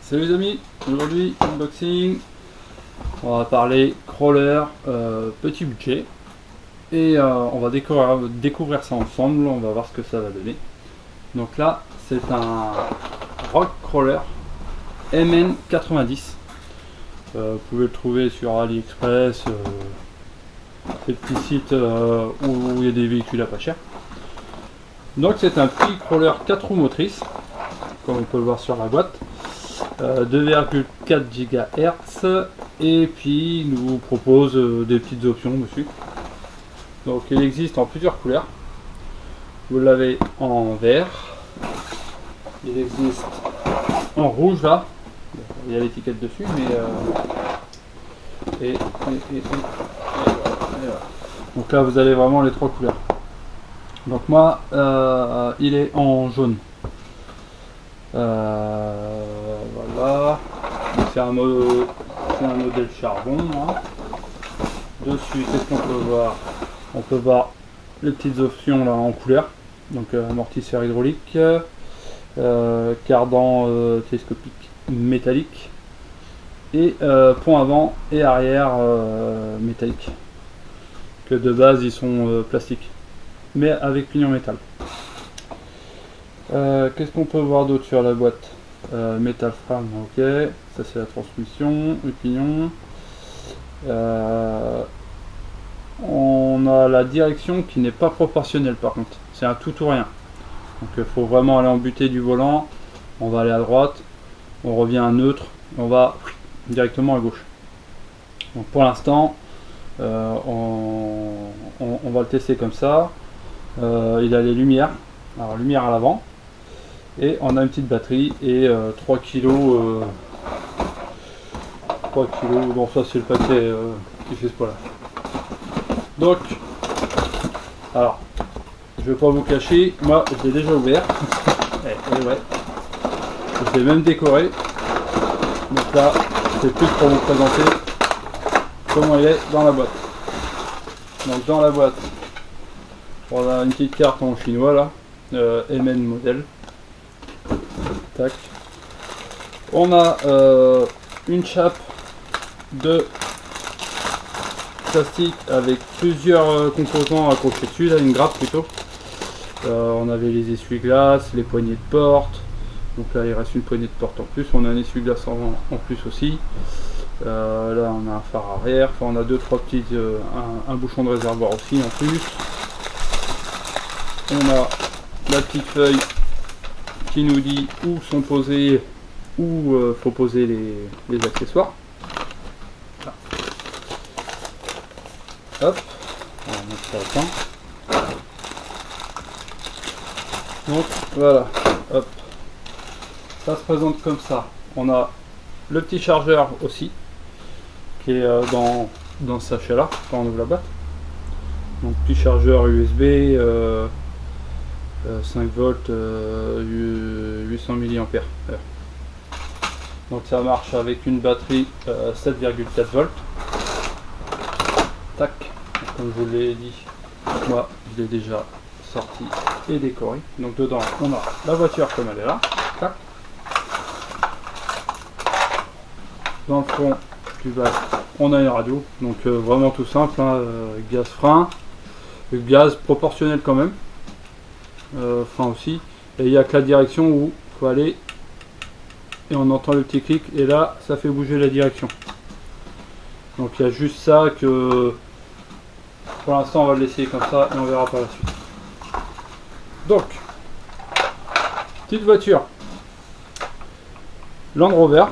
Salut les amis, aujourd'hui unboxing, on va parler crawler petit budget et on va découvrir ça ensemble, on va voir ce que ça va donner. Donc là c'est un rock crawler MN90, vous pouvez le trouver sur AliExpress, ces petits sites où il y a des véhicules à pas cher. Donc c'est un petit crawler 4 roues motrices, comme on peut le voir sur la boîte. 2,4 GHz et puis il nous propose des petites options dessus. Donc il existe en plusieurs couleurs. Vous l'avez en vert, il existe en rouge là, il y a l'étiquette dessus, mais et voilà. Donc là vous avez vraiment les trois couleurs. Donc moi il est en jaune. Voilà, c'est un modèle charbon. Hein. Dessus, qu'est-ce qu'on peut voir? On peut voir les petites options là en couleur. Donc amortisseur hydraulique, cardan télescopique métallique et pont avant et arrière métallique. Que de base ils sont plastiques, mais avec pignon métal. Qu'est-ce qu'on peut voir d'autre sur la boîte? Metal frame, ok, ça c'est la transmission, le pignon. On a la direction qui n'est pas proportionnelle par contre, c'est un tout ou rien. Donc il faut vraiment aller en butée du volant, on va aller à droite, on revient à neutre, on va directement à gauche. Donc pour l'instant, on va le tester comme ça. Il a les lumières, alors lumière à l'avant. Et on a une petite batterie et 3 kg, bon ça c'est le paquet qui fait ce poids là. Donc, alors, je vais pas vous cacher, moi je l'ai déjà ouvert, ouais. Je l'ai même décoré, donc là c'est plus pour vous présenter comment il est dans la boîte. Donc dans la boîte, on a une petite carte en chinois là, MN modèle. Tac. On a une chape de plastique avec plusieurs composants accrochés dessus, là une grappe plutôt. On avait les essuie-glaces, les poignées de porte, donc là il reste une poignée de porte en plus, on a un essuie-glace en plus aussi. Là on a un phare arrière, enfin on a deux trois petites, un bouchon de réservoir aussi en plus. On a la petite feuille qui nous dit où sont posés, où faut poser les accessoires. Là. Hop, on va mettre ça au point. Donc voilà, hop, ça se présente comme ça. On a le petit chargeur aussi qui est dans ce sachet là quand on ouvre la boîte. Donc petit chargeur USB. 5 volts, 800 mAh. Donc ça marche avec une batterie 7,4 volts. Tac, comme je vous l'ai dit, moi je l'ai déjà sorti et décoré. Donc dedans on a la voiture comme elle est là. Tac. Dans le fond du bas on a une radio. Donc vraiment tout simple, hein, gaz frein, le gaz proportionnel quand même. Frein aussi, et il n'y a que la direction où il faut aller et on entend le petit clic et là ça fait bouger la direction. Donc il y a juste ça que pour l'instant on va l'essayer comme ça et on verra par la suite. Donc petite voiture Land Rover,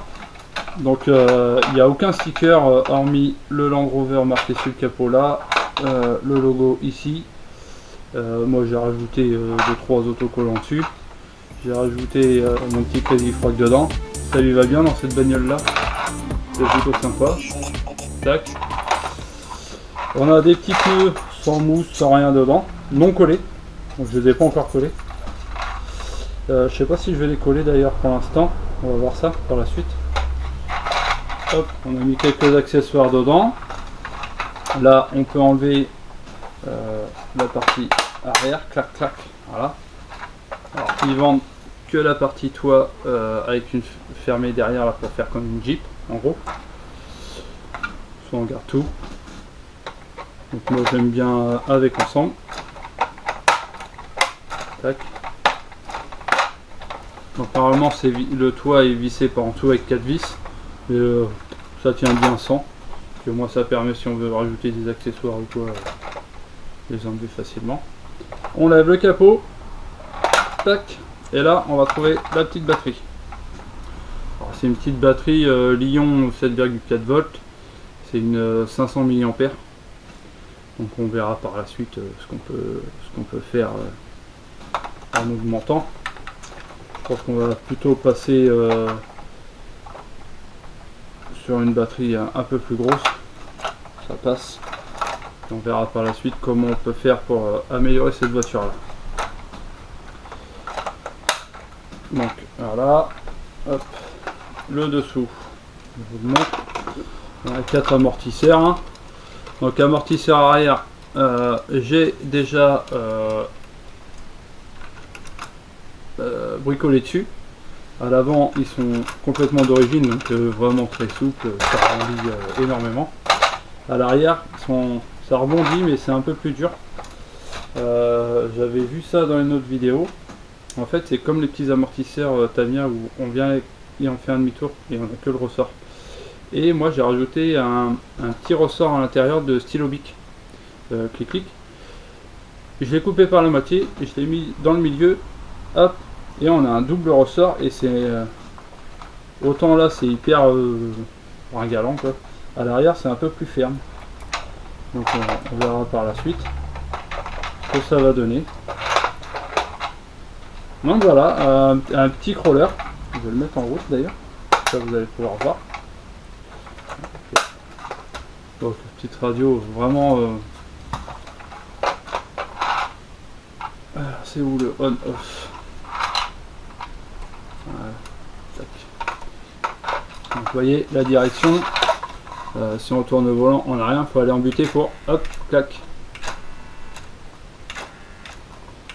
donc il n'y a aucun sticker hormis le Land Rover marqué sur le capot là, le logo ici. Moi j'ai rajouté 2-3 autocollants dessus. J'ai rajouté mon petit Crazy Frog dedans. Ça lui va bien dans cette bagnole là. C'est plutôt sympa. Tac. On a des petits pneus sans mousse, sans rien dedans. Non collés. Donc je les ai pas encore collés. Je sais pas si je vais les coller d'ailleurs pour l'instant. On va voir ça par la suite. Hop, on a mis quelques accessoires dedans. Là on peut enlever la partie arrière, clac clac, voilà. Alors ils vendent que la partie toit avec une fermée derrière là pour faire comme une Jeep en gros. Soit on garde tout. Donc moi j'aime bien avec ensemble. Tac. Donc normalement le toit est vissé par en dessous avec 4 vis, mais ça tient bien sans. Que moi ça permet, si on veut rajouter des accessoires ou quoi, les enlever facilement. On lève le capot, tac, et là on va trouver la petite batterie. C'est une petite batterie Lion 7,4 volts, c'est une 500 mAh. Donc on verra par la suite ce qu'on peut faire en augmentant. Je pense qu'on va plutôt passer sur une batterie un peu plus grosse. Ça passe. On verra par la suite comment on peut faire pour améliorer cette voiture là. Donc voilà, hop, le dessous. Je vous le montre. On a 4 amortisseurs. Hein. Donc amortisseur arrière, j'ai déjà bricolé dessus. À l'avant ils sont complètement d'origine, donc vraiment très souple, ça rebondit énormément. À l'arrière ça rebondit mais c'est un peu plus dur. J'avais vu ça dans une autre vidéo. En fait c'est comme les petits amortisseurs Tamiya où on vient et on fait un demi-tour et on n'a que le ressort. Et moi j'ai rajouté un petit ressort à l'intérieur de stylo bic clic-clic. Je l'ai coupé par la moitié et je l'ai mis dans le milieu, hop, et on a un double ressort et c'est autant là c'est hyper ringalant quoi. À l'arrière c'est un peu plus ferme. Donc on verra par la suite ce que ça va donner. Donc voilà, un petit crawler. Je vais le mettre en route d'ailleurs, ça vous allez pouvoir voir. Donc petite radio vraiment c'est où le on off. Voilà. Donc vous voyez la direction, si on tourne le volant on n'a rien, il faut aller en butée pour hop, clac.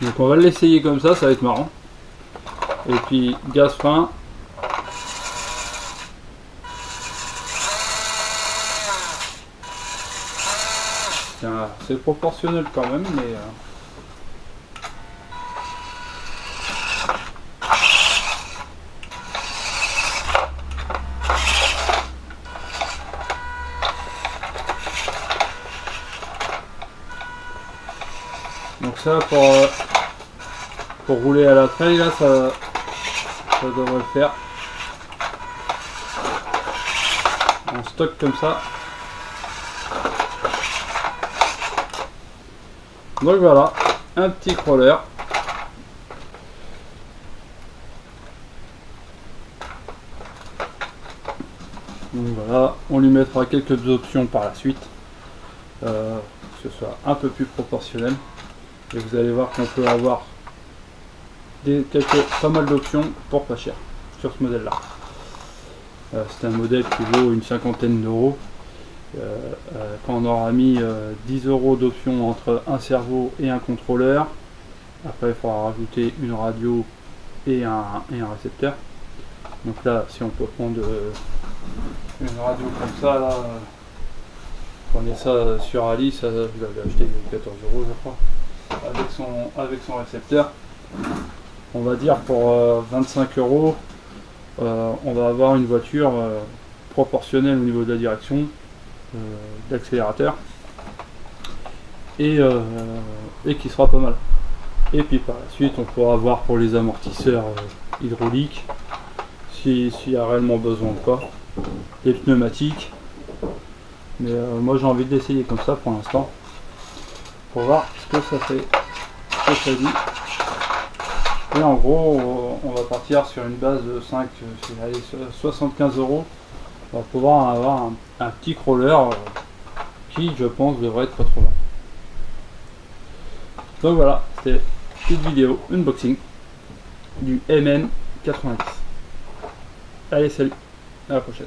Donc on va l'essayer comme ça va être marrant. Et puis gaz frein. C'est proportionnel quand même, mais donc ça pour rouler à la trail là ça devrait le faire en stock comme ça. Donc voilà, un petit crawler. Donc voilà, on lui mettra quelques options par la suite, que ce soit un peu plus proportionnel. Et vous allez voir qu'on peut avoir pas mal d'options pour pas cher sur ce modèle là. C'est un modèle qui vaut une cinquantaine d'euros. Quand on aura mis 10 euros d'options entre un cerveau et un contrôleur, après il faudra rajouter une radio et un récepteur. Donc là si on peut prendre une radio comme ça là, prenez ça sur Ali, ça je l'avais acheté 14 euros je crois, avec son récepteur. On va dire pour 25 euros on va avoir une voiture proportionnelle au niveau de la direction, d'accélérateur et qui sera pas mal. Et puis par la suite on pourra voir pour les amortisseurs hydrauliques s'il y a réellement besoin ou pas, les pneumatiques, mais moi j'ai envie d'essayer comme ça pour l'instant pour voir ce que ça fait, ce que ça dit. Et en gros on va partir sur une base de 75 euros. On va pouvoir avoir un petit crawler qui je pense devrait être pas trop mal. Donc voilà, c'était une petite vidéo unboxing du MN90. Allez salut, à la prochaine.